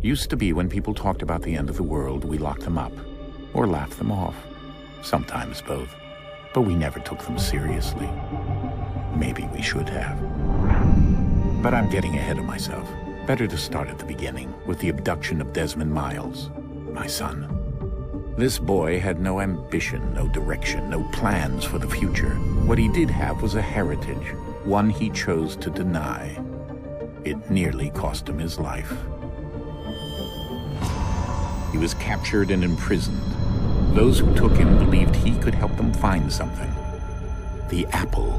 Used to be when people talked about the end of the world, we locked them up. Or laughed them off. Sometimes both. But we never took them seriously. Maybe we should have. But I'm getting ahead of myself. Better to start at the beginning, with the abduction of Desmond Miles, my son. This boy had no ambition, no direction, no plans for the future. What he did have was a heritage, one he chose to deny. It nearly cost him his life. He was captured and imprisoned. Those who took him believed he could help them find something. The apple.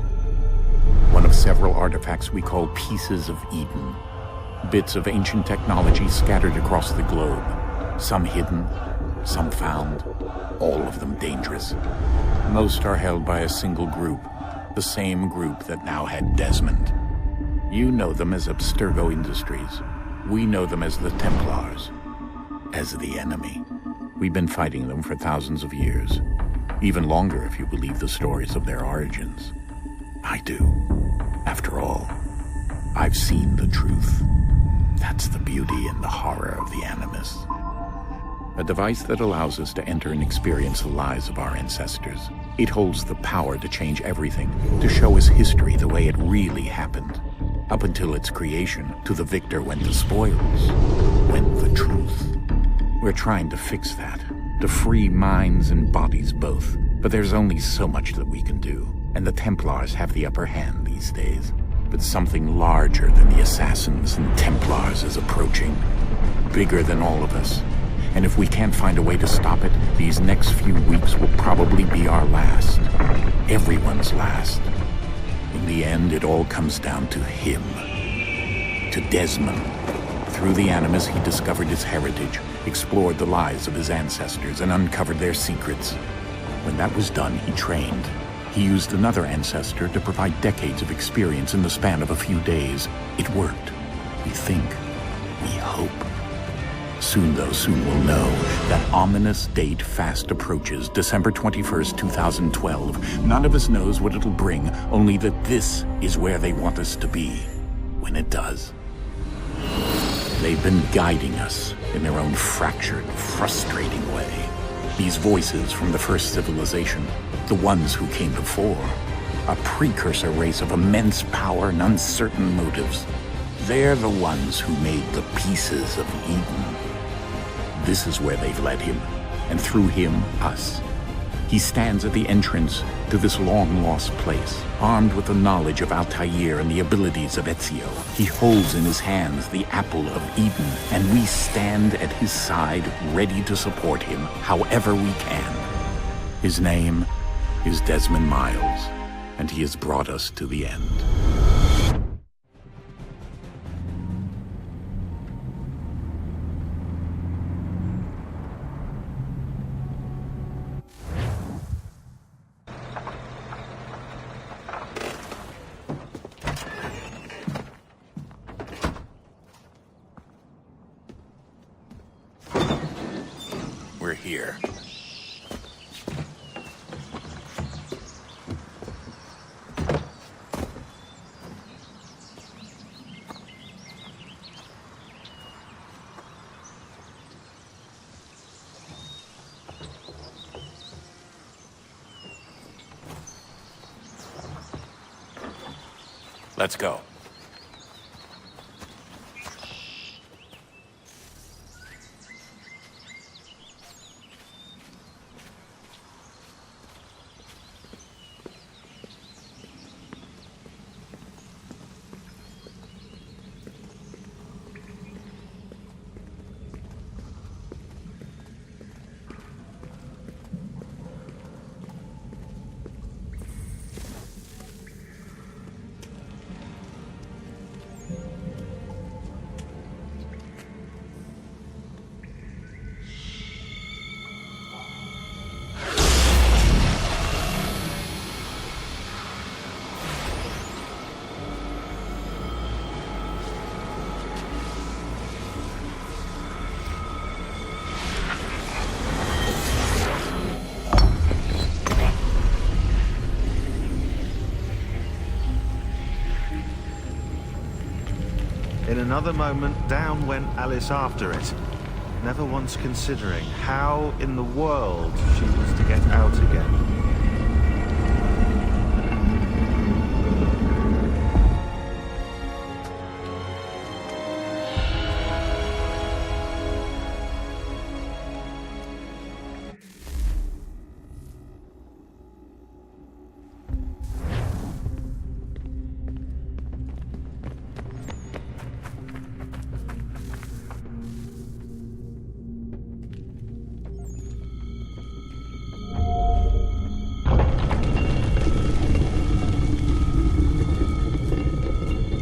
One of several artifacts we call pieces of Eden. Bits of ancient technology scattered across the globe. Some hidden, some found, all of them dangerous. Most are held by a single group, the same group that now had Desmond. You know them as Abstergo Industries. We know them as the Templars, as the enemy. We've been fighting them for thousands of years, even longer if you believe the stories of their origins. I do. After all, I've seen the truth. That's the beauty and the horror of the Animus. A device that allows us to enter and experience the lives of our ancestors. It holds the power to change everything, to show us history the way it really happened. Up until its creation, to the victor went the spoils, went the truth. We're trying to fix that, to free minds and bodies both. But there's only so much that we can do, and the Templars have the upper hand these days. But something larger than the Assassins and Templars is approaching, bigger than all of us. And if we can't find a way to stop it, these next few weeks will probably be our last. Everyone's last. In the end, it all comes down to him. To Desmond. Through the Animus, he discovered his heritage, explored the lives of his ancestors, and uncovered their secrets. When that was done, he trained. He used another ancestor to provide decades of experience in the span of a few days. It worked. We think. We hope. Soon, though, soon we'll know. That ominous date fast approaches, December 21st, 2012. None of us knows what it'll bring, only that this is where they want us to be, when it does. They've been guiding us in their own fractured, frustrating way. These voices from the first civilization, the ones who came before, a precursor race of immense power and uncertain motives. They're the ones who made the pieces of Eden. This is where they've led him, and through him, us. He stands at the entrance to this long-lost place, armed with the knowledge of Altair and the abilities of Ezio. He holds in his hands the apple of Eden, and we stand at his side, ready to support him however we can. His name is Desmond Miles, and he has brought us to the end. We're here. Let's go. another moment, down went Alice after it, never once considering how in the world she was to get out again.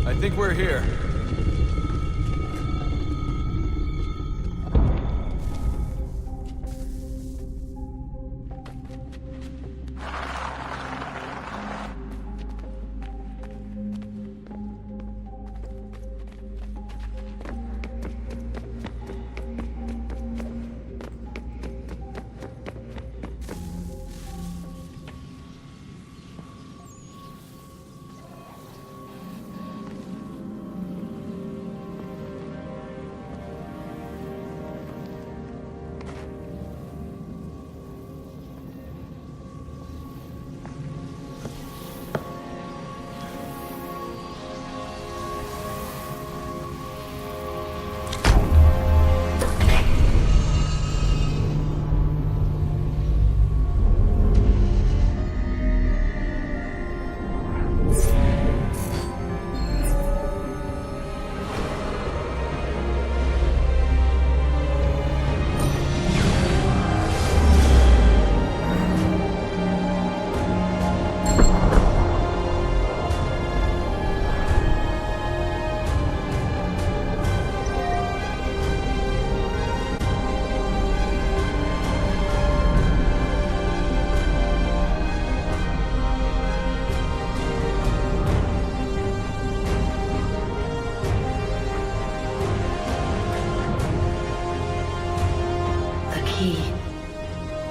I think we're here.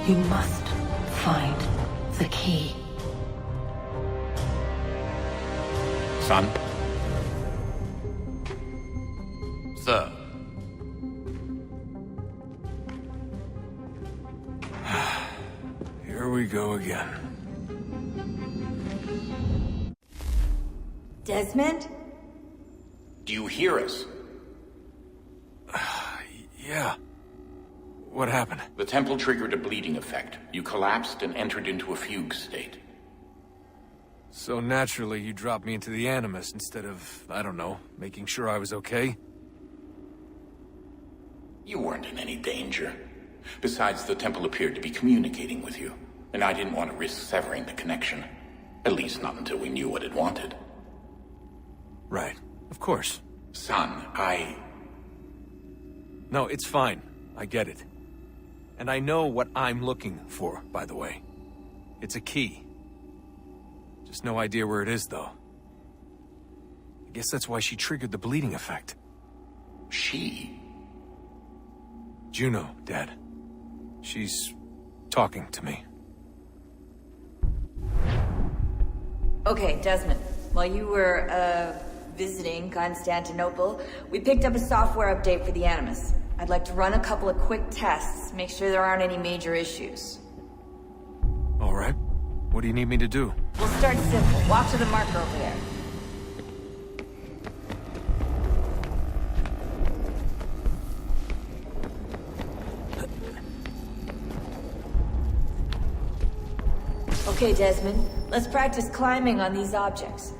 You must find the key. Son? Sir. Here we go again. Desmond? Do you hear us? Yeah. What happened? The temple triggered a bleeding effect. You collapsed and entered into a fugue state. So naturally, you dropped me into the Animus instead of, I don't know, making sure I was okay? You weren't in any danger. Besides, the temple appeared to be communicating with you, and I didn't want to risk severing the connection. At least not until we knew what it wanted. Right. Of course. Son, No, it's fine. I get it. And I know what I'm looking for, by the way. It's a key. Just no idea where it is, though. I guess that's why she triggered the bleeding effect. She? Juno, Dad. She's talking to me. Okay, Desmond. While you were, visiting Constantinople, we picked up a software update for the Animus. I'd like to run a couple of quick tests, make sure there aren't any major issues. All right. What do you need me to do? We'll start simple. Walk to the marker over there. Okay, Desmond. Let's practice climbing on these objects.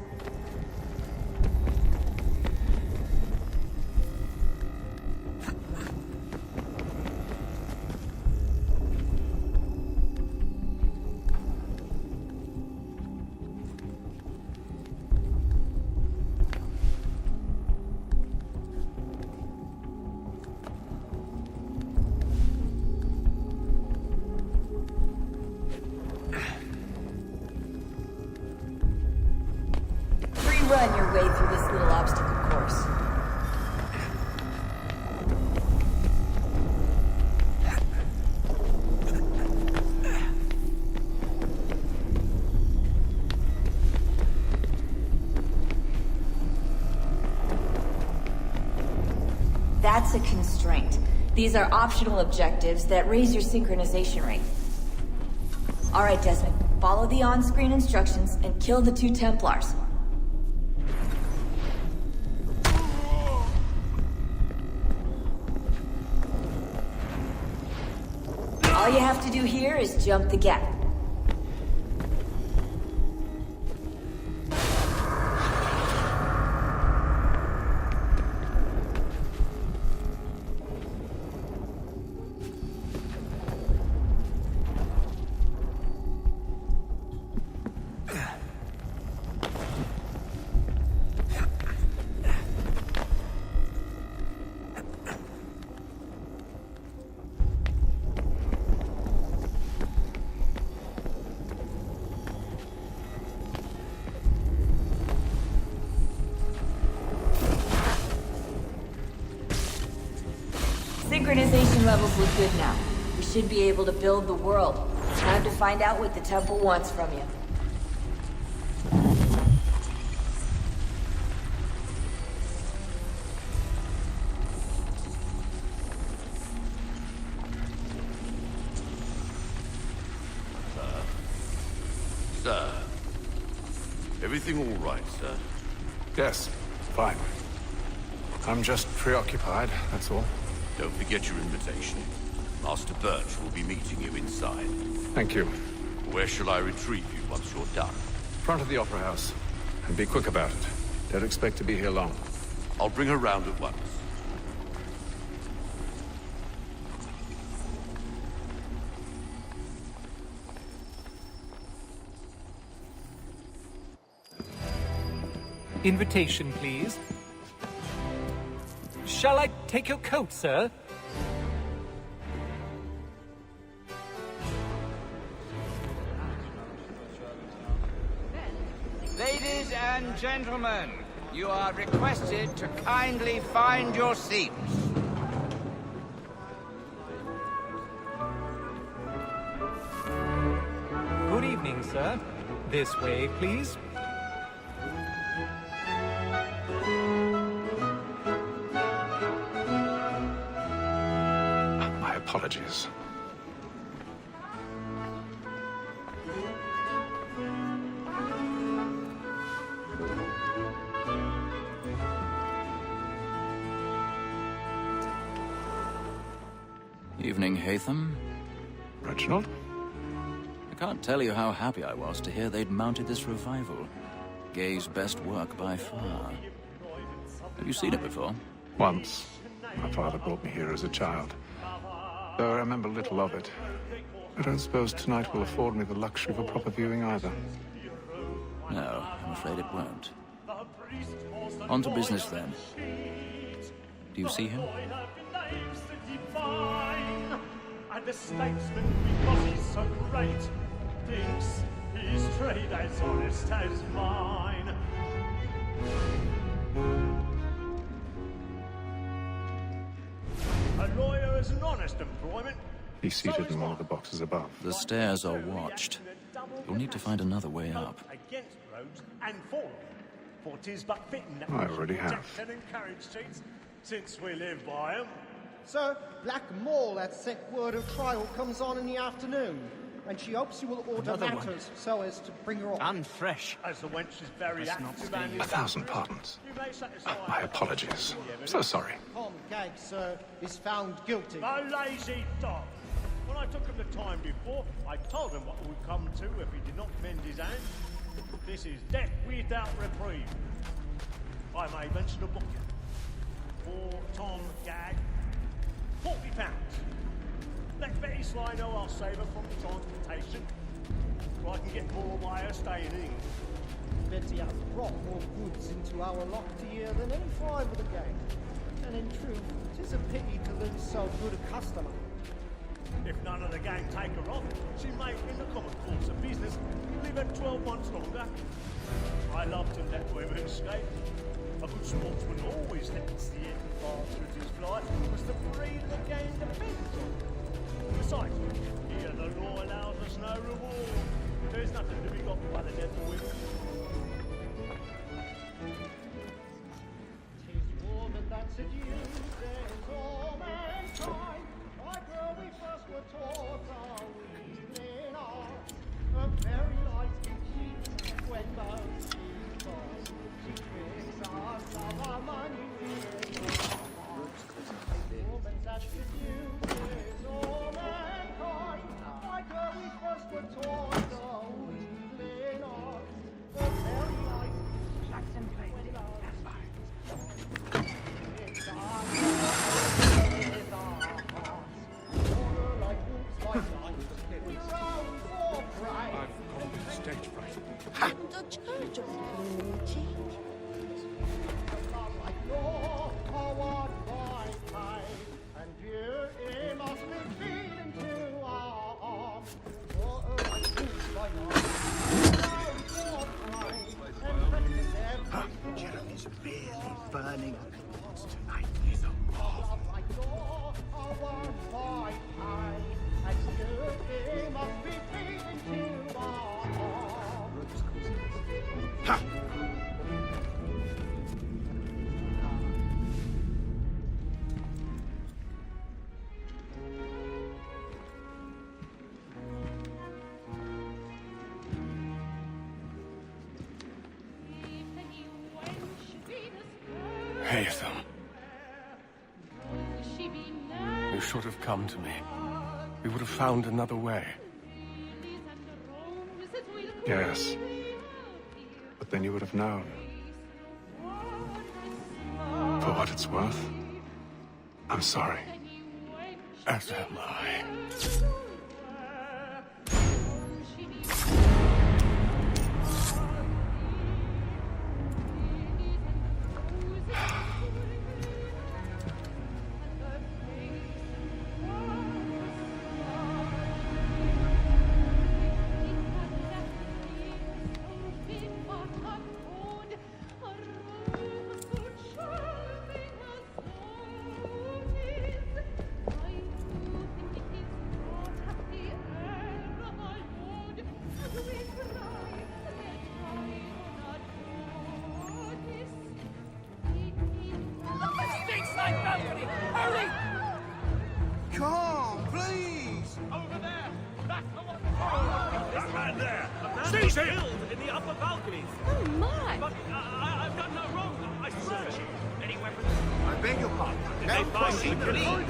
That's a constraint. These are optional objectives that raise your synchronization rate. Alright, Desmond. Follow the on-screen instructions and kill the 2 Templars. All you have to do here is jump the gap. Synchronization levels look good now. We should be able to build the world. Time to find out what the temple wants from you. Sir. Everything all right, sir? Yes, fine. I'm just preoccupied, that's all. Don't forget your invitation. Master Birch will be meeting you inside. Thank you. Where shall I retrieve you once you're done? Front of the Opera House. And be quick about it. Don't expect to be here long. I'll bring her round at once. Invitation, please. Shall I take your coat, sir? Ladies and gentlemen, you are requested to kindly find your seats. Good evening, sir. This way, please. My apologies. Evening, Hatham. Reginald? I can't tell you how happy I was to hear they'd mounted this revival. Gay's best work by far. Have you seen it before? Once. My father brought me here as a child. Though I remember little of it. I don't suppose tonight will afford me the luxury of a proper viewing either. No, I'm afraid it won't. On to business, then. Do you see him? And the statesman, because he's so great, thinks his trade as honest as mine. A lawyer is an honest employment. He's seated in one of the boxes above. The stairs are watched. You'll need to find another way up. Against roads and for for 'tis but fitting that I we already should have. protect and encourage cheats, since we live by 'em. Sir, Black Mall had sent word of trial comes on in the afternoon, and she hopes you will order Another one. matters so as to bring her off. Unfresh. As the wench is very active and 1,000 pardons. you may satisfy My apologies. So sorry. Tom Gag, sir, is found guilty. a lazy dog. When I took him the time before, I told him what would come to if he did not mend his hand. This is death without reprieve. I may mention a book for Tom Gag. £40. Let Betty Sly know I'll save her from the transportation, so I can get more by her staying in. Betty has brought more goods into our locked year than any five of the gang. And in truth, 'tis a pity to lose so good a customer. If none of the gang take her off, she may, in the common course of business, live at 12 months longer. I love to let women escape. A good sportsman always lets the end bastard his flight, because the breed of the game depends on it. Besides, here the law allows us no reward. There's nothing to be got by the death of women. 'Tis war that seduces, there's learning tonight is a ha! Haytham. You should have come to me. We would have found another way. Yes. But then you would have known. For what it's worth, I'm sorry. As am I. Come, please! Over there! That's the one! That man there! Seize him! In the upper balconies! Oh, my! But I've done no wrong. I searched. Any weapons? I beg your pardon. Did they find proceed. the lead?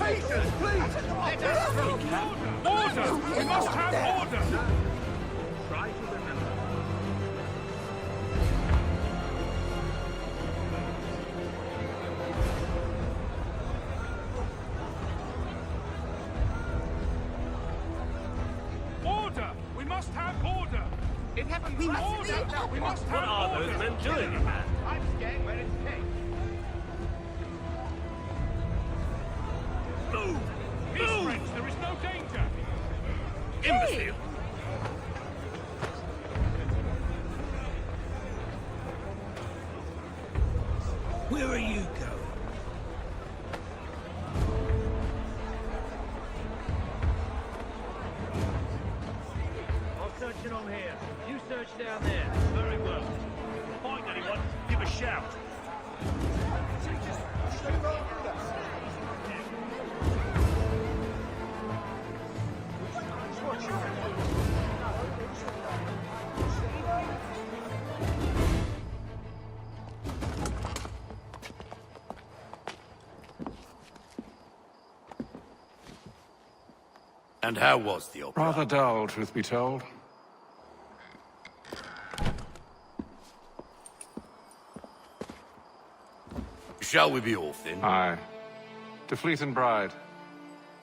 Patience, please! Let us through! Order! We must have order! Try to remember. Order! We must have order! It happened. We must have order! We must What are have those order! men doing? I'm scared where it's cake. Move! His friends, there is no danger! Imbecile! Where are you going? I'll search it on here. You search down there. Very well. Find anyone, give a shout. And how was the opera? Rather dull, truth be told. Shall we be off then? Aye. To Fleet and Bride.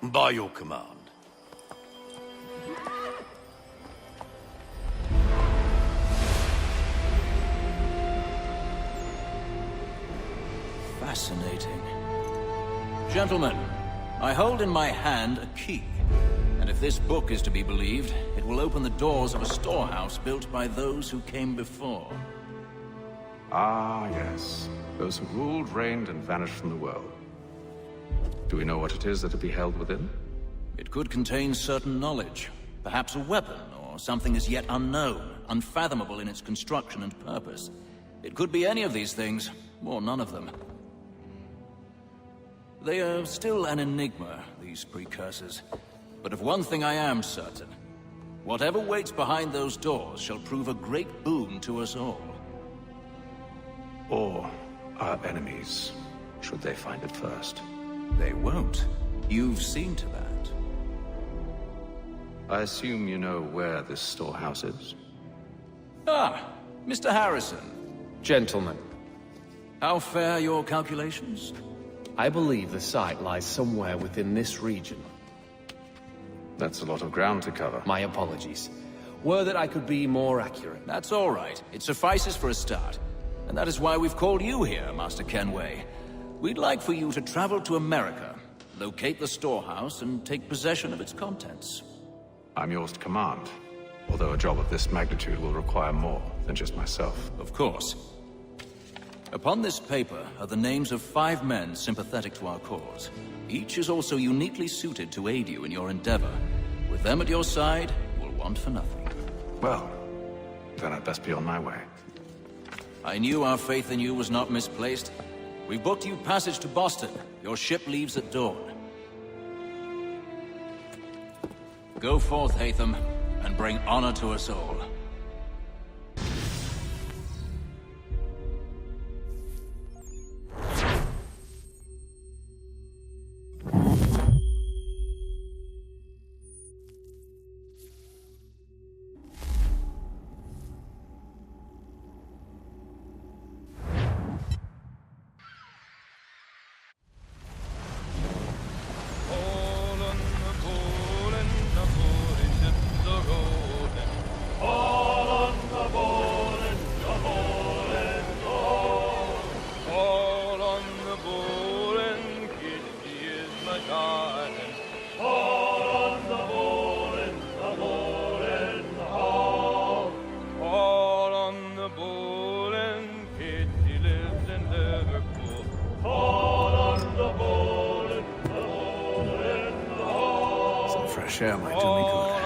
By your command. Fascinating. Gentlemen, I hold in my hand a key. And if this book is to be believed, it will open the doors of a storehouse built by those who came before. Ah, yes. Those who ruled, reigned, and vanished from the world. Do we know what it is that would be held within? It could contain certain knowledge. Perhaps a weapon, or something as yet unknown, unfathomable in its construction and purpose. It could be any of these things, or none of them. They are still an enigma, these precursors. But of one thing I am certain. Whatever waits behind those doors shall prove a great boon to us all. Or our enemies, should they find it first. They won't. You've seen to that. I assume you know where this storehouse is? Ah, Mr. Harrison. Gentlemen, How fare your calculations? I believe the site lies somewhere within this region. That's a lot of ground to cover. My apologies. Were that I could be more accurate. That's all right. It suffices for a start. And that is why we've called you here, Master Kenway. We'd like for you to travel to America, locate the storehouse, and take possession of its contents. I'm yours to command, although a job of this magnitude will require more than just myself. Of course. Upon this paper are the names of 5 men sympathetic to our cause. Each is also uniquely suited to aid you in your endeavor. With them at your side, you will want for nothing. Well, then I'd best be on my way. I knew our faith in you was not misplaced. We booked you passage to Boston. Your ship leaves at dawn. Go forth, Hatham, and bring honor to us all. Fresh air might do me good.